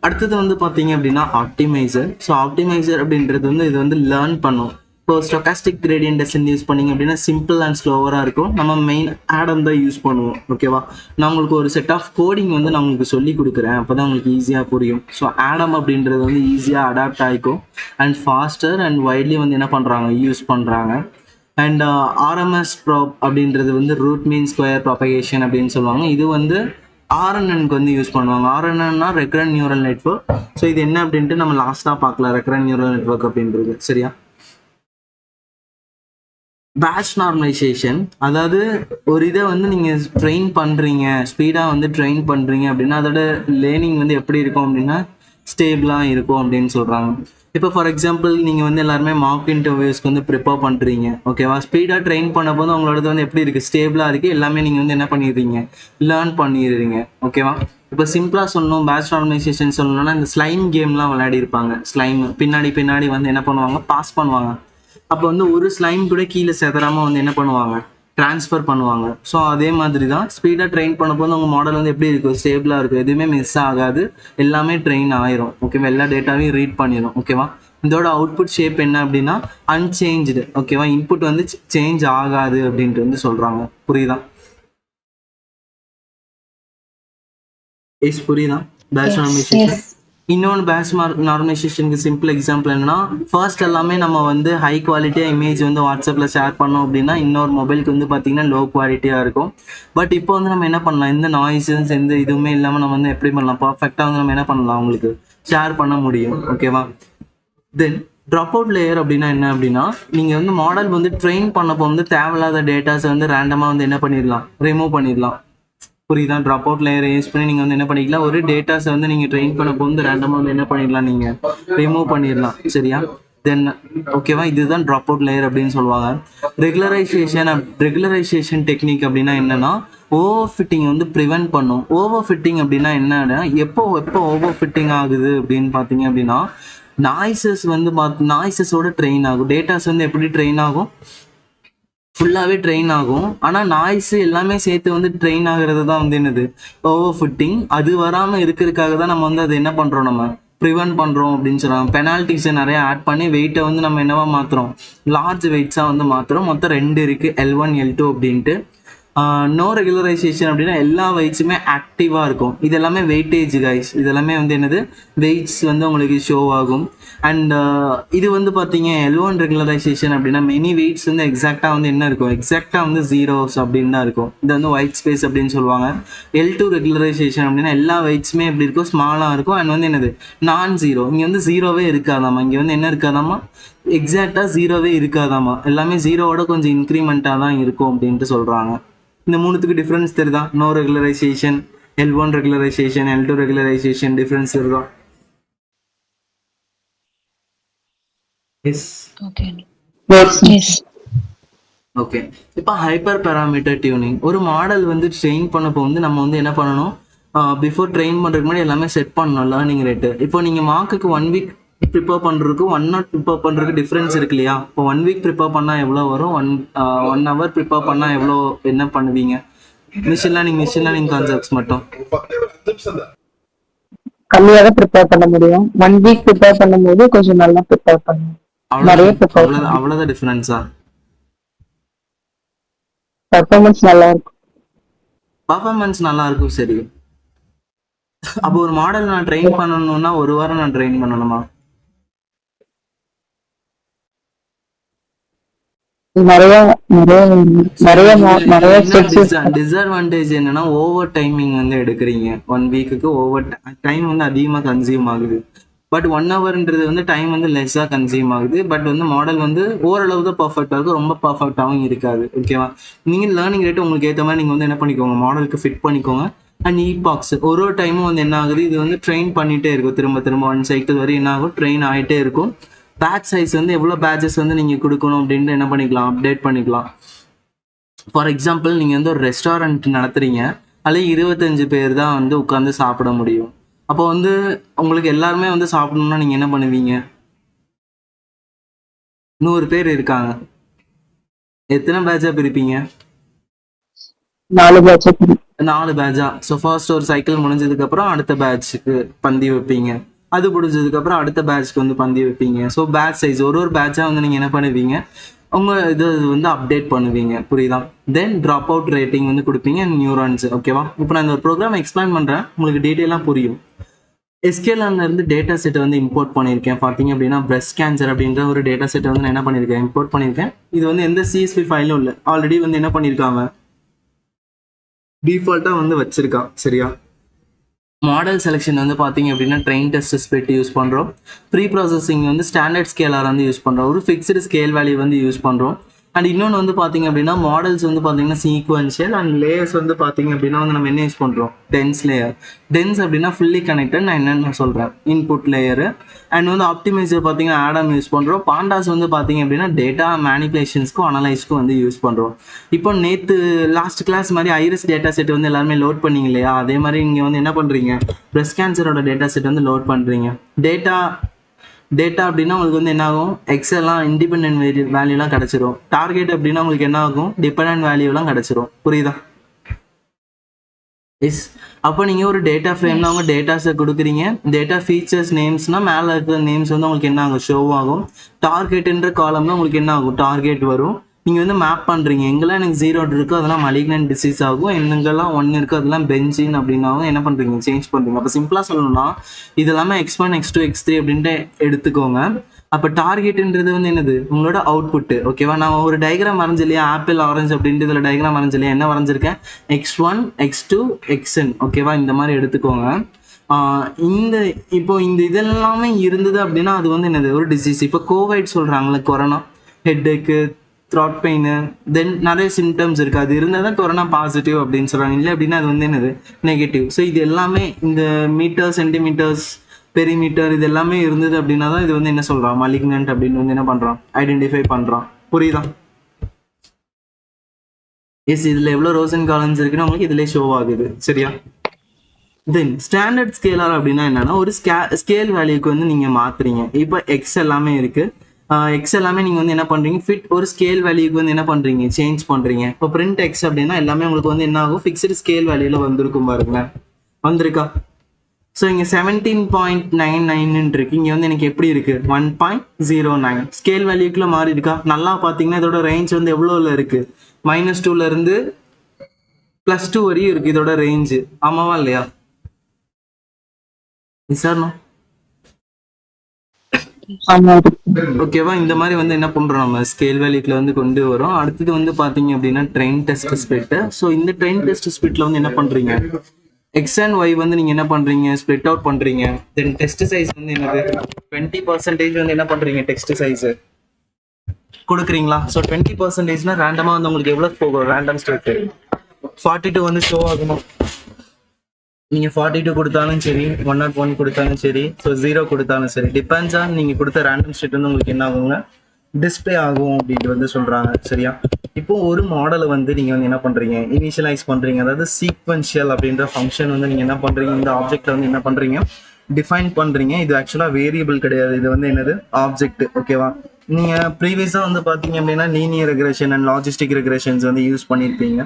அடுத்தது வந்து பார்த்தீங்க அப்படின்னா ஆப்டிமைசர். ஸோ ஆப்டிமைசர் அப்படின்றது வந்து இது வந்து லேர்ன் பண்ணும். இப்போ ஸ்டொகாஸ்டிக் கிரேடியன்ட் டெஸ்ட் யூஸ் பண்ணிங்க அப்படின்னா சிம்பிள் அண்ட் ஸ்லோவராக இருக்கும். நம்ம மெயின் ஆடம் தான் யூஸ் பண்ணுவோம். ஓகேவா? நான் உங்களுக்கு ஒரு செட் ஆஃப் கோடிங் வந்து நான் உங்களுக்கு சொல்லி கொடுக்குறேன், அப்போ தான் உங்களுக்கு ஈஸியாக புரியும். ஸோ ஆடம் அப்படின்றது வந்து ஈஸியாக அடாப்ட் ஆகிக்கும் அண்ட் ஃபாஸ்டர் அண்ட் வைட்லி வந்து என்ன பண்ணுறாங்க யூஸ் பண்ணுறாங்க. அண்ட் ஆர்எம்எஸ் ப்ராப் அப்படின்றது வந்து ரூட் மீன் ஸ்கொயர் ப்ராபகேஷன் அப்படின்னு சொல்லுவாங்க. இது வந்து RNNக்கு வந்து யூஸ் பண்ணுவாங்க. RNNனா ரெக்கரண்ட் நியூரல் நெட்வொர்க். ஸோ இது என்ன அப்படின்ட்டு நம்ம லாஸ்ட்டாக பார்க்கலாம் ரெக்கரண்ட் நியூரல் நெட்வொர்க் அப்படின்றது. சரியா? பேட்ச் நார்மலைசேஷன், அதாவது ஒரு இதை வந்து நீங்கள் ட்ரெயின் பண்ணுறீங்க, ஸ்பீடாக வந்து ட்ரெயின் பண்ணுறீங்க அப்படின்னா அதோட லேர்னிங் வந்து எப்படி இருக்கும் அப்படின்னா ஸ்டேபிளாக இருக்கும் அப்படின்னு சொல்கிறாங்க. இப்போ ஃபார் எக்ஸாம்பிள் நீங்கள் வந்து எல்லாருமே மார்க் இன்டர்வியூஸ்க்கு வந்து ப்ரிப்பேர் பண்ணுறீங்க. ஓகேவா? ஸ்பீடாக ட்ரெயின் பண்ண போது உங்களோடது வந்து எப்படி இருக்குது ஸ்டேபிளாக இருக்குது. எல்லாமே நீங்கள் வந்து என்ன பண்ணிடுறீங்க லேர்ன் பண்ணிடுறீங்க. ஓகேவா? இப்போ சிம்பிளாக சொல்லணும் பேட்ச் நார்மலைசேஷன் சொல்லணும்னா இந்த ஸ்லைம் கேம்லாம் விளையாடி இருப்பாங்க. ஸ்லைம் பின்னாடி வந்து என்ன பண்ணுவாங்க பாஸ் பண்ணுவாங்க. அப்போ வந்து ஒரு ஸ்லைம் கூட கீழே செதறாமல் வந்து என்ன பண்ணுவாங்க ட்ரான்ஸ்ஃபர் பண்ணுவாங்க. ஸோ அதே மாதிரி தான் ஸ்பீடாக ட்ரெயின் பண்ண போது உங்கள் மாடல் வந்து எப்படி இருக்கும் ஸ்டேபிளாக இருக்கும், எதுவுமே மிஸ் ஆகாது, எல்லாமே ட்ரெயின் ஆயிரும். ஓகேவா? எல்லா டேட்டாவையும் ரீட் பண்ணிடும். ஓகேவா? இதோட அவுட்புட் ஷேப் என்ன அப்படின்னா அன்சேஞ்சு. ஓகேவா? இன்புட் வந்து சேஞ்ச் ஆகாது அப்படின்ட்டு வந்து சொல்கிறாங்க. புரியுதா? புரியுதா? Batch Yes, normalisation. yes. இன்னொன்று பேட்ச் நார்மலைசேஷனுக்கு சிம்பிள் எக்ஸாம்பிள் என்னன்னா, ஃபர்ஸ்ட் எல்லாமே நம்ம வந்து ஹை குவாலிட்டியாக இமேஜ் வந்து வாட்ஸ்அப்பில் ஷேர் பண்ணோம் அப்படின்னா இன்னொரு மொபைலுக்கு வந்து பார்த்தீங்கன்னா லோ குவாலிட்டியாக இருக்கும். பட் இப்போ வந்து நம்ம என்ன பண்ணலாம், எந்த நாய்ஸஸ் எந்த இதுவுமே இல்லாமல் நம்ம வந்து எப்படி பண்ணலாம், பர்ஃபெக்டாக வந்து நம்ம என்ன பண்ணலாம், உங்களுக்கு ஷேர் பண்ண முடியும். ஓகேவா? தென் ட்ராப் அவுட் லேயர் அப்படின்னா என்ன அப்படின்னா, நீங்கள் வந்து மாடல் வந்து ட்ரெயின் பண்ணப்போ வந்து தேவையில்லாத டேட்டாஸை வந்து ரேண்டமாக வந்து என்ன பண்ணிடலாம், ரிமூவ் பண்ணிடலாம். புரியுதா? ட்ராப் அவுட் லேயரை யூஸ் பண்ணி நீங்கள் வந்து என்ன பண்ணிக்கலாம், ஒரு டேட்டாஸை வந்து நீங்கள் ட்ரெயின் பண்ணப்போ வந்து ரேண்டமாக வந்து என்ன பண்ணிடலாம், நீங்கள் ரிமூவ் பண்ணிடலாம். சரியா? தென் ஓகேவா, இதுதான் ட்ராப் அவுட் லேயர் அப்படின்னு சொல்லுவாங்க. ரெகுலரைசேஷன் டெக்னிக் அப்படின்னா என்னன்னா, ஓவர் ஃபிட்டிங் வந்து ப்ரிவென்ட் பண்ணும். ஓவர் ஃபிட்டிங் அப்படின்னா என்னன்னா, எப்போ ஓவர் ஃபிட்டிங் ஆகுது அப்படின்னு பார்த்தீங்க அப்படின்னா, நாய்ஸஸ் வந்து நாய்ஸஸோட ட்ரெயின் ஆகும். டேட்டாஸ் வந்து எப்படி ட்ரெயின் ஆகும், ஃபுல்லாகவே ட்ரெயின் ஆகும். ஆனால் நாய்ஸ் எல்லாமே சேர்த்து வந்து ட்ரெயின் ஆகிறது தான் வந்து என்னது, ஓவர் ஃபிட்டிங். அது வராமல் இருக்கிறதுக்காக தான் நம்ம வந்து அது என்ன பண்ணுறோம், நம்ம ப்ரிவென்ட் பண்ணுறோம் அப்படின்னு சொல்கிறாங்க. பெனால்ட்டிஸை நிறைய ஆட் பண்ணி வெயிட்டை வந்து நம்ம என்னவா மாற்றுறோம், லார்ஜ் வெயிட்ஸாக வந்து மாற்றுறோம். மொத்தம் 2 இருக்குது, L1 L2 அப்படின்ட்டு. நோ ரெகுலரைசேஷன் அப்படின்னா எல்லா வெயிட்ஸுமே ஆக்டிவாக இருக்கும். இது எல்லாமே வெயிட்டேஜ் கைஸ், இது எல்லாமே வந்து என்னது, வெயிட்ஸ் வந்து உங்களுக்கு ஷோ ஆகும். அண்ட் இது வந்து பார்த்தீங்க L1 ரெகுலரைசேஷன் அப்படின்னா மெனி வெயிட்ஸ் வந்து எக்ஸாக்டாக வந்து என்ன இருக்கும், எக்ஸாக்டாக வந்து ஜீரோஸ் அப்படின்னு தான் இருக்கும். இது வந்து ஒயிட் ஸ்பேஸ் அப்படின்னு சொல்லுவாங்க. L2 ரெகுலரைசேஷன் அப்படின்னா எல்லா வெயிட்ஸுமே எப்படி இருக்கும், ஸ்மாலாக இருக்கும். அண்ட் வந்து என்னது, நான் ஜீரோ. இங்கே வந்து ஜீரோவே இருக்காதாமா, இங்கே வந்து என்ன இருக்காதாமா, எக்ஸாக்டாக ஜீரோவே இருக்காதாமா, எல்லாமே ஜீரோவோட கொஞ்சம் இன்க்ரிமெண்ட்டாக தான் இருக்கும் அப்படின்ட்டு சொல்கிறாங்க. இந்த மூணுத்துக்கு டிஃப்ரென்ஸ் தெரியுதா? No regularization, L1 regularization, L2 regularization, difference தெரியுதா? Yes. Okay. Yes. Yes. Okay. இப்போ ஹைப்பர் பேராமீட்டர் டியூனிங். ஒரு மாடல் வந்து ட்ரெயின் பண்ணப்போ வந்து நம்ம வந்து என்ன பண்ணணும், பிஃபோர் ட்ரெயின் பண்ணுறதுக்கு முன்னாடி எல்லாமே செட் பண்ணணும் லேர்னிங் ரேட்டு. இப்போ நீங்கள் மார்க்குக்கு 1 வீக் ப்ரிப்பேர் பண்ணுறதுக்கு 1 hour ப்ரிப்பேர் பண்ணுறதுக்கு டிஃப்ரென்ஸ் இருக்கு இல்லையா? இப்போ 1 வீக் ப்ரிப்பேர் பண்ணால் எவ்வளோ வரும், 1 hour ப்ரிப்பேர் பண்ணால் எவ்வளோ என்ன பண்ணுவீங்க? மிஷின் லேர்னிங் கான்செப்ட்ஸ் மட்டும் கம்மியாக தான் ப்ரிப்பேர் பண்ண முடியும். 1 வீக் ப்ரிப்பேர் பண்ணும்போது கொஞ்சம் நல்லா ப்ரிப்பேர் பண்ணுவோம். நிறைய ப்ரிப்பேர் பண்ணுவோம். அவ்வளோதான் டிஃப்ரென்ஸா? பர்ஃபார்மன்ஸ் நல்லா இருக்கும். பர்ஃபார்மன்ஸ் நல்லா இருக்கும். சரி, அப்போ ஒரு மாடல் நான் ட்ரெயின் பண்ணணும்னா 1 வாரம் நான் ட்ரெயின் பண்ணணுமா? நிறைய நிறைய நிறைய நிறைய ஸ்டெப்ஸ். டிஸ்அட்வான்டேஜ் என்னன்னா, ஓவர் டைமிங் வந்து எடுக்கிறீங்க. 1 வீக்குக்கு ஓவர் டைம் வந்து அதிகமாக கன்சியூம் ஆகுது. பட் 1 ஹவர்ன்றது வந்து டைம் வந்து லெஸ்ஸாக கன்சியூம் ஆகுது. பட் வந்து மாடல் வந்து ஓரளவு தான் பர்ஃபெக்டாக இருக்கும், ரொம்ப பர்ஃபெக்டாகவும் இருக்காது. ஓகேவா? நீங்கள் லேர்னிங் ரேட்டு உங்களுக்கு ஏற்ற மாதிரி நீங்கள் வந்து என்ன பண்ணிக்கோங்க, மாடலுக்கு ஃபிட் பண்ணிக்கோங்க. அண்ட் பாக்ஸ் ஒரு டைமும் வந்து என்ன ஆகுது, இது வந்து ட்ரெயின் பண்ணிகிட்டே இருக்கும். திரும்ப 1 சைக்கிள் வரை என்ன ஆகும், ட்ரெயின் ஆகிட்டே இருக்கும். பேட்ச் சைஸ் வந்து எவ்வளோ பேட்சஸ் வந்து நீங்கள் கொடுக்கணும் அப்படின்ட்டு என்ன பண்ணிக்கலாம், அப்டேட் பண்ணிக்கலாம். ஃபார் எக்ஸாம்பிள், நீங்கள் வந்து ஒரு ரெஸ்டாரண்ட் நடத்துகிறீங்க, அதில் 25 பேர் தான் வந்து உட்காந்து சாப்பிட முடியும். அப்போ வந்து உங்களுக்கு எல்லாருமே வந்து சாப்பிடணும்னா நீங்கள் என்ன பண்ணுவீங்க? 100 பேர் இருக்காங்க, எத்தனை பேட்சாக பிரிப்பீங்க? 4 பேட்ச். 4 பேட்சா. ஸோ ஃபர்ஸ்ட் ஒரு சைக்கிள் முடிஞ்சதுக்கப்புறம் அடுத்த பேட்சுக்கு பந்தி வைப்பீங்க. அது முடிஞ்சதுக்கப்புறம் அடுத்த பேட்ச்க்கு வந்து பந்தி வைப்பீங்க. ஸோ பேட்ச் சைஸ் ஒரு பேட்சாக வந்து நீங்கள் என்ன பண்ணுவீங்க, உங்கள் இது வந்து அப்டேட் பண்ணுவீங்க. புரியுதா? தென் ட்ராப் அவுட் ரேட்டிங் வந்து கொடுப்பீங்க, நியூரான்ஸ். ஓகேவா? இப்போ நான் இந்த ஒரு ப்ரோக்ராம் எக்ஸ்பிளைன் பண்ணுறேன், உங்களுக்கு டீட்டெயிலாக புரியும். எஸ்கேஎல்லேருந்து டேட்டா செட்டை வந்து இம்போர்ட் பண்ணியிருக்கேன். பார்த்தீங்க அப்படின்னா பிரஸ்ட் கேன்சர் அப்படின்ற ஒரு டேட்டா செட்டை வந்து நான் என்ன பண்ணியிருக்கேன், இம்போர்ட் பண்ணியிருக்கேன். இது வந்து எந்த CSV ஃபைலும் இல்லை, ஆல்ரெடி வந்து என்ன பண்ணியிருக்காங்க, டிஃபால்ட்டாக வந்து வச்சிருக்கான். சரியா? மாடல் செலெக்ஷன் வந்து பார்த்தீங்க அப்படின்னா ட்ரெயின் டெஸ்ட் ஸ்பிளிட் யூஸ் பண்ணுறோம். ப்ரீ ப்ராசஸிங் வந்து ஸ்டாண்டர்ட் ஸ்கேலார் வந்து யூஸ் பண்ணுறோம். ஒரு ஃபிக்ஸ்டு ஸ்கேல் வேல்யூ வந்து யூஸ் பண்ணுறோம். அண்ட் இன்னொன்று வந்து பார்த்தீங்க அப்படின்னா மாடல்ஸ் வந்து பார்த்தீங்கன்னா சீக்வன்ஷியல். அண்ட் லேயர்ஸ் வந்து பார்த்தீங்க அப்படின்னா வந்து நம்ம என்ன யூஸ் பண்ணுறோம், டென்ஸ் லேயர். டென்ஸ் அப்படின்னா ஃபுல்லி கனெக்டட், நான் என்னென்னு சொல்கிறேன், இன்புட் லேயரு. அண்ட் வந்து ஆப்டிமைசர் பார்த்தீங்கன்னா ஆடம் யூஸ் பண்ணுறோம். பாண்டாஸ் வந்து பார்த்தீங்க அப்படின்னா டேட்டா மேனிபுலேஷன்ஸ்க்கும் அனலைஸ்க்கும் வந்து யூஸ் பண்ணுறோம். இப்போ நேற்று லாஸ்ட் கிளாஸ் மாதிரி ஐரிஸ் டேட்டா செட் வந்து எல்லாருமே லோட் பண்ணீங்க இல்லையா, அதே மாதிரி இங்கே வந்து என்ன பண்ணுறீங்க, பிரஸ்ட் கேன்சரோட டேட்டா செட் வந்து லோட் பண்ணுறீங்க. டேட்டா அப்படின்னா உங்களுக்கு வந்து என்ன ஆகும், எக்ஸெல்லாம் இண்டிபெண்டன்ட் வேல்யூலாம் கிடச்சிரும். டார்கெட் அப்படின்னா உங்களுக்கு என்ன ஆகும், டிபெண்டன்ட் வேல்யூலாம் கிடச்சிரும். புரியுதா? எஸ். அப்போ நீங்கள் ஒரு டேட்டா ஃப்ரேமில் அவங்க டேட்டாஸை கொடுக்குறீங்க. டேட்டா ஃபீச்சர்ஸ் நேம்ஸ்னால் மேலே இருக்கிற நேம்ஸ் வந்து உங்களுக்கு என்ன ஆகும், ஷோ ஆகும். டார்கெட்டுன்ற காலம்னா உங்களுக்கு என்ன ஆகும், டார்கெட் வரும். நீங்கள் வந்து மேப் பண்ணுறீங்க. எங்கெல்லாம் எனக்கு 0 இருக்கோ அதெல்லாம் மலிக்னன்ட் டிசீஸ் ஆகும், எங்கெல்லாம் 1 இருக்கோ அதெல்லாம் பென்சின் அப்படின்னாவும் என்ன பண்ணுறீங்க, சேஞ்ச் பண்ணுறீங்க. அப்போ சிம்பிளாக சொல்லணும்னா இது எல்லாமே X1 X2 X3 அப்படின்ட்டு எடுத்துக்கோங்க. அப்போ டார்கெட்டுன்றது வந்து என்னது, உங்களோட அவுட்புட்டு. ஓகேவா, நான் ஒரு டயக்ராம் வரைஞ்சு இல்லையா, ஆப்பிள் ஆரஞ்சு அப்படின்ட்டு இதில் டயக்ராம் வரைஞ்சு இல்லையா, என்ன வரைஞ்சிருக்கேன், X1 X2 Xn. ஓகேவா, இந்த மாதிரி எடுத்துக்கோங்க. இந்த இப்போ இந்த இதெல்லாமே இருந்தது அப்படின்னா அது வந்து என்னது, ஒரு டிசீஸ். இப்போ கோவிட் சொல்கிறாங்களே, கொரோனா, ஹெட்டேக்கு, த்ராட் பெயின், தென் நிறைய சிம்டம்ஸ் இருக்குது. அது இருந்தால் தான் கொரோனா பாசிட்டிவ் அப்படின்னு சொல்கிறாங்க. இல்லை அப்படின்னா அது வந்து என்னது, நெகட்டிவ். ஸோ இது எல்லாமே இந்த மீட்டர், சென்டிமீட்டர்ஸ், பெரிமீட்டர் இது எல்லாமே இருந்தது அப்படின்னா தான் இது வந்து என்ன சொல்கிறான், மலிக்னன்ட் அப்படின்னு வந்து என்ன பண்ணுறான், ஐடென்டிஃபை பண்ணுறான். புரியுதா? எஸ், இதில் எவ்வளோ ரோஸ் அண்ட் காலம்ஸ் இருக்குன்னு உங்களுக்கு இதிலே ஷோ ஆகுது. சரியா? தென் ஸ்டாண்டர்ட் ஸ்கேலார் அப்படின்னா என்னன்னா, ஒரு ஸ்கேல் வேல்யூக்கு வந்து நீங்கள் மாற்றுறீங்க. இப்போ எக்ஸ் எல்லாமே இருக்குது, எக்ஸ் எல்லாமே நீங்கள் வந்து என்ன பண்ணுறீங்க, ஃபிட் ஒரு ஸ்கேல் வேல்யூக்கு வந்து என்ன பண்ணுறீங்க, சேஞ்ச் பண்ணுறீங்க. இப்போ பிரிண்ட் எக்ஸ் அப்படின்னா எல்லாமே உங்களுக்கு வந்து என்ன ஆகும், ஃபிக்ஸ்டு ஸ்கேல் வேல்யூவில் வந்திருக்கும் பாருங்களேன். வந்திருக்கா? ஸோ இங்கே 17.99 இருக்கு, இங்கே வந்து எனக்கு எப்படி இருக்குது, 1.09 ஸ்கேல் வேல்யூக்குள்ள மாறி இருக்கா? நல்லா பார்த்தீங்கன்னா இதோட ரேஞ்ச் வந்து எவ்வளோவில் இருக்குது, -2லேருந்து +2 வரையும் இருக்குது இதோட ரேஞ்சு. ஆமாவா இல்லையா? சார் ஆமா இருக்கு. ஓகேவா, இந்த மாதிரி வந்து என்ன பண்றோம், நம்ம ஸ்கேல் வேல்யூக்குள்ள வந்து கொண்டு வரோம். அடுத்தது வந்து பாத்தீங்க அப்படின்னா ட்ரெயின் டெஸ்ட் ஸ்பிளிட். ஸோ இந்த ட்ரெயின் டெஸ்ட் ஸ்பிளிட்ல வந்து என்ன பண்றீங்க, எக்ஸ் அண்ட் ஒய் வந்து நீங்க என்ன பண்றீங்க, ஸ்பிளிட் அவுட் பண்றீங்க. தென் டெஸ்ட் சைஸ் வந்து என்னது, 20% வந்து என்ன பண்றீங்க, டெஸ்ட் சைஸ் கொடுக்குறீங்களா. ஸோ 20%னா ரேண்டமா வந்து உங்களுக்கு எவ்வளவு போகும், ரேண்டம் ஸ்டேட் 42 வந்து ஷோ ஆகுமா. நீங்கள் 42 கொடுத்தாலும் சரி, 101 கொடுத்தாலும் சரி, ஸோ 0 கொடுத்தாலும் சரி, டிபெண்ட்ஸ் ஆன் நீங்கள் கொடுத்த ரேண்டம் ஸ்டேட் வந்து உங்களுக்கு என்ன ஆகுங்க, டிஸ்பிளே ஆகும் அப்படின்ட்டு வந்து சொல்கிறாங்க. சரியா? இப்போ ஒரு மாடலை வந்து நீங்கள் வந்து என்ன பண்ணுறீங்க, இனிஷியலைஸ் பண்ணுறீங்க. அதாவது சீக்வென்ஷியல் அப்படின்ற ஃபங்க்ஷன் வந்து நீங்கள் என்ன பண்ணுறீங்க, இந்த ஆப்ஜெக்டில் வந்து என்ன பண்ணுறீங்க, டிஃபைன் பண்ணுறீங்க. இது ஆக்சுவலாக வேரியபிள் கிடையாது, இது வந்து என்னது, ஆப்ஜெக்ட். ஓகேவா? நீங்கள் ப்ரீவியஸாக வந்து பார்த்தீங்க அப்படின்னா லீனியர் ரெக்ரெஷன் அண்ட் லாஜிஸ்டிக் ரெக்ரெஷன்ஸ் வந்து யூஸ் பண்ணியிருப்பீங்க.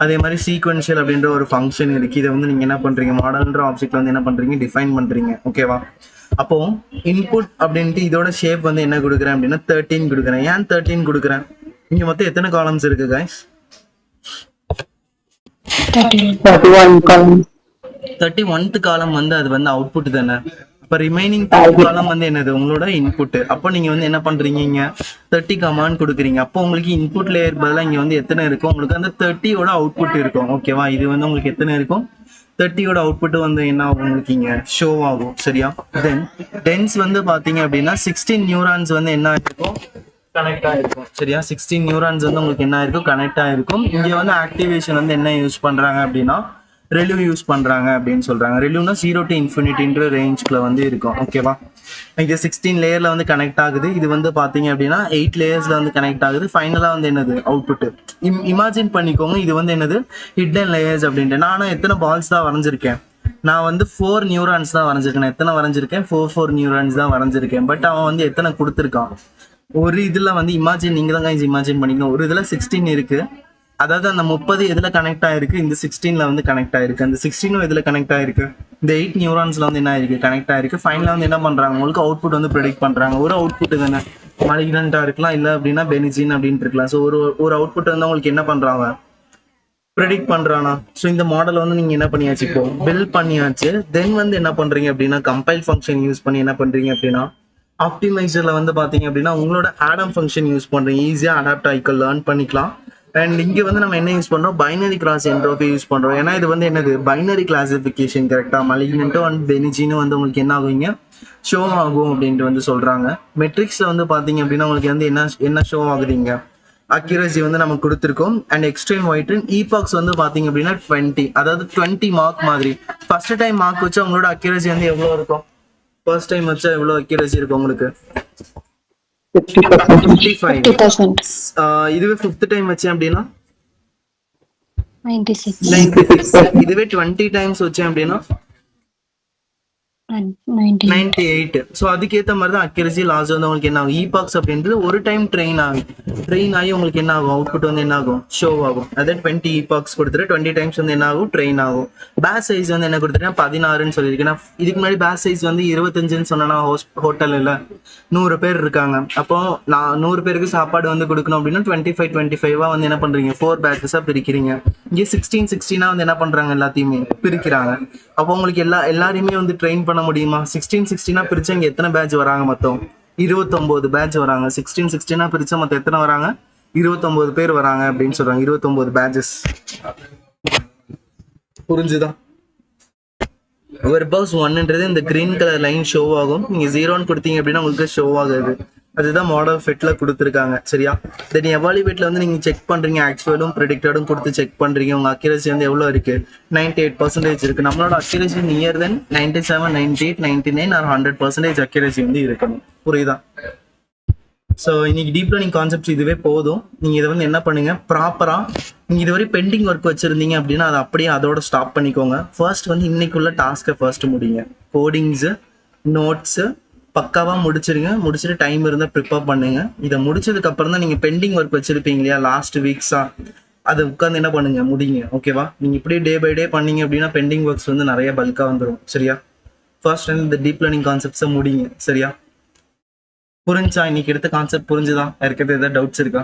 அதே மாதிரி சீக்வென்ஷியல் அப்படின்ற ஒரு ஃபங்க்ஷன் இருக்குது. இதை வந்து நீங்கள் என்ன பண்ணுறீங்க, மாடல்ன்ற ஆப்ஜெக்ட் வந்து என்ன பண்ணுறீங்க, டிஃபைன் பண்ணுறீங்க. ஓகேவா? அப்போ இன்புட் அப்படின்ட்டு இதோட ஷேப் வந்து என்ன கொடுக்குறேன் அப்படின்னா 13 கொடுக்குறேன். ஏன் 13 கொடுக்குறேன், இங்கே மொத்தம் எத்தனை காலம்ஸ் இருக்கு கைஸ், 31 columns. 31th காலம் வந்து அது வந்து அவுட்புட் தானே. இப்போ ரிமைனிங் காலம் வந்து என்னது, உங்களோட இன்புட். அப்போ நீங்க வந்து என்ன பண்றீங்க, இங்க 30 கமாண்ட் கொடுக்குறீங்க. அப்போ உங்களுக்கு இன்புட் லேயர் பதிலாக இங்க வந்து எத்தனை இருக்கும், உங்களுக்கு வந்து 30யோட அவுட்புட் இருக்கும். ஓகேவா? இது வந்து உங்களுக்கு எத்தனை இருக்கும், 30யோட அவுட்புட் வந்து என்ன ஆகும், உங்களுக்கு இங்க ஷோ ஆகும். சரியா? தென் டென்ஸ் வந்து பாத்தீங்க அப்படின்னா 16 நியூரான்ஸ் வந்து என்ன ஆயிருக்கும், கனெக்ட் ஆயிருக்கும். சரியா? 16 நியூரான்ஸ் வந்து உங்களுக்கு என்ன ஆயிருக்கும், கனெக்ட் ஆயிருக்கும். இங்க வந்து ஆக்டிவேஷன் வந்து என்ன யூஸ் பண்றாங்க அப்படின்னா ரெலு யூஸ் பண்றாங்க அப்படின்னு சொல்றாங்க. ரெலுனா 0 to infinity ரேஞ்ச்குள்ள வந்து இருக்கும். ஓகேவா? இங்க 16 லேயர்ல வந்து கனெக்ட் ஆகுது. இது வந்து பாத்தீங்க அப்படின்னா 8 லேயர்ஸ்ல வந்து கனெக்ட் ஆகுது. ஃபைனலா வந்து என்னது, அவுட்புட். இமேஜின் பண்ணிக்கோங்க, இது வந்து என்னது, ஹிடன் லேயர்ஸ் அப்படின்ட்டு. நானும் எத்தனை பால்ஸ் தான் வரைஞ்சிருக்கேன், நான் வந்து 4 நியூரான்ஸ் தான் வரைஞ்சிருக்கேன். எத்தனை வரைஞ்சிருக்கேன், 4 நியூரான்ஸ் தான் வரைஞ்சிருக்கேன். பட் அவன் வந்து எத்தனை கொடுத்துருக்கான், ஒரு இதுல வந்து இமேஜின், நீங்க தான் இமேஜின் பண்ணிக்கணும். ஒரு இதுல 16 இருக்கு, அதாவது அந்த 30 எதுல கனெக்ட் ஆயிருக்கு, இந்த 16ல வந்து கனெக்ட் ஆயிருக்கு. அந்த 16 எதுல கனெக்ட் ஆயிருக்கு, இந்த 8 நியூரான்ஸ்ல வந்து என்ன ஆயிருக்கு, கனெக்ட் ஆயிருக்கு. ஃபைனலா வந்து என்ன பண்றாங்க, உங்களுக்கு அவுட்புட் வந்து ப்ரெடிக்ட் பண்றாங்க. ஒரு அவுட்புட் தானே, மாலிக்னண்டா இருக்கலாம், இல்ல அப்படின்னா பெனிசின் அப்படின்ட்டு இருக்கலாம். ஸோ ஒரு அவுட்புட் வந்து உங்களுக்கு என்ன பண்றாங்க, ப்ரெடிக்ட் பண்றானா. ஸோ இந்த மாடல் வந்து நீங்க என்ன பண்ணியாச்சு, இப்போ பில்ட் பண்ணியாச்சு. தென் வந்து என்ன பண்றீங்க அப்படின்னா கம்பைல் ஃபங்க்ஷன் யூஸ் பண்ணி என்ன பண்றீங்க அப்படின்னா ஆப்டிமைசர்ல வந்து பாத்தீங்க அப்படின்னா உங்களோட ஆடம் ஃபங்க்ஷன் யூஸ் பண்றீங்க. ஈஸியா அடாப்ட் ஆகிக்க லேர்ன் பண்ணிக்கலாம். அண்ட் இங்க வந்து நம்ம என்ன யூஸ் பண்றோம், பைனரி கிராஸ் என்ட்ரோபி யூஸ் பண்றோம். ஏன்னா இது வந்து என்னது, பைனரி கிளாசிபிகேஷன். கரெக்டா? மலிக்னன்ட்டும் அண்ட் பெனிஜினும் வந்து உங்களுக்கு என்ன ஆகுங்க, ஷோ ஆகும் அப்படின்ட்டு வந்து சொல்றாங்க. மெட்ரிக்ஸ்ல வந்து பாத்தீங்க அப்படின்னா உங்களுக்கு வந்து என்ன ஷோ ஆகுதுங்க, அக்யூரசி வந்து நம்ம கொடுத்துருக்கோம். அண்ட் எக்ஸ்ட்ரீம் ஒயிட் ஈபாக்ஸ் வந்து பாத்தீங்க அப்படின்னா 20, அதாவது 20 மார்க் மாதிரி. ஃபர்ஸ்ட் டைம் மார்க் வச்சா உங்களோட அக்யூரசி வந்து எவ்வளவு இருக்கும், ஃபர்ஸ்ட் டைம் வச்சா எவ்வளவு அக்யூரசி இருக்கும் உங்களுக்கு, 55. இதுவே 5th டைம் வச்சேன் அப்படின்னா 96. 96. இதுவே 20 டைம்ஸ் வச்சேன் அப்படின்னா 98. 98. ஸோ அதுக்கேற்ற மாதிரி தான் அக்யூரசி லாஸ் வந்து உங்களுக்கு என்ன ஆகும், ஈபாக்ஸ் அப்படின்றது ஒரு டைம் ட்ரெயின் ஆகி உங்களுக்கு என்ன ஆகும், அவுட்புட் வந்து என்ன ஆகும், ஷோ ஆகும். அதாவது 20 ஈபாக்ஸ் கொடுத்துட்டு 20 டைம்ஸ் வந்து என்ன ஆகும், ட்ரெயின் ஆகும். பேட்ச் சைஸ் வந்து என்ன கொடுத்துருக்கேன், 16ன்னு சொல்லியிருக்கேன். நான் இதுக்கு முன்னாடி பேட்ச் சைஸ் வந்து 25ன்னு சொன்னா ஹோட்டலில் 100 பேர் இருக்காங்க. அப்போ நான் 100 பேருக்கு சாப்பாடு வந்து கொடுக்கணும் அப்படின்னா 25 வந்து என்ன பண்றீங்க, 4 பேட்சஸா பிரிக்கிறீங்க. இங்கே 16 வந்து என்ன பண்றாங்க, எல்லாத்தையுமே பிரிக்கிறாங்க. அப்போ உங்களுக்கு எல்லாரையுமே வந்து ட்ரெயின் பண்ண முடியுமா? 16 பிரிச்சா இங்க எத்தனை பேட்ச் வராங்க, மொத்தம் 29 பேட்ச் வராங்க. 16 பிரிச்சா மொத்தம் எத்தனை வராங்க, 29 பேர் வராங்க அப்படின்னு சொல்றாங்க. 29 பேட்சஸ். புரிஞ்சுதா? வெர்பாஸ் 1ன்றது இந்த கிரீன் கலர் லைன் ஷோ ஆகும். நீங்க 0ன்னு கொடுத்தீங்க அப்படின்னா உங்களுக்கு ஷோ ஆகுது. அதுதான் மாடல் ஃபிட்ல கொடுத்துருக்காங்க. சரியா? தென் எவாலுவேட்ல வந்து நீங்க செக் பண்றீங்க, ஆக்சுவலும் ப்ரெடிக்டடும் கொடுத்து செக் பண்றீங்க. உங்க அக்யூரசி வந்து எவ்வளவு இருக்கு, 98% இருக்கு. நம்மளோட accuracy near then 97, 98, 99 or 100% accuracy வந்து இருக்கணும். புரியுதா? ஸோ இன்னைக்கு டீப் லேர்னிங் கான்செப்ட்ஸ் இதுவே போதும். நீங்க இதை வந்து என்ன பண்ணுங்க, ப்ராப்பரா நீங்க இதுவரை பெண்டிங் ஒர்க் வச்சிருந்தீங்க அப்படின்னா அதை அப்படியே அதோட ஸ்டாப் பண்ணிக்கோங்க. ஃபர்ஸ்ட் வந்து இன்னைக்குள்ள டாஸ்க்கை ஃபர்ஸ்ட் முடிங்க. கோடிங்ஸு, நோட்ஸு பக்காவா முடிச்சிருங்க. முடிச்சுட்டு டைம் இருந்தால் ப்ரிப்பேர் பண்ணுங்க. இதை முடிச்சதுக்கு அப்புறம் தான் நீங்க பெண்டிங் ஒர்க் வச்சிருப்பீங்க இல்லையா, லாஸ்ட் வீக்ஸா, அதை உட்காந்து என்ன பண்ணுங்க, முடிங்க. ஓகேவா? நீங்க இப்படியே டே பை டே பண்ணீங்க அப்படின்னா பெண்டிங் ஒர்க்ஸ் வந்து நிறைய பல்கா வந்துடும். சரியா? ஃபர்ஸ்ட் வந்து இந்த டீப் லேர்னிங் கான்செப்ட்ஸை முடிங்க. சரியா? புரிஞ்சா? இன்னைக்கு எடுத்த கான்செப்ட் புரிஞ்சுதா? இருக்கிறது ஏதாவது டவுட்ஸ் இருக்கா?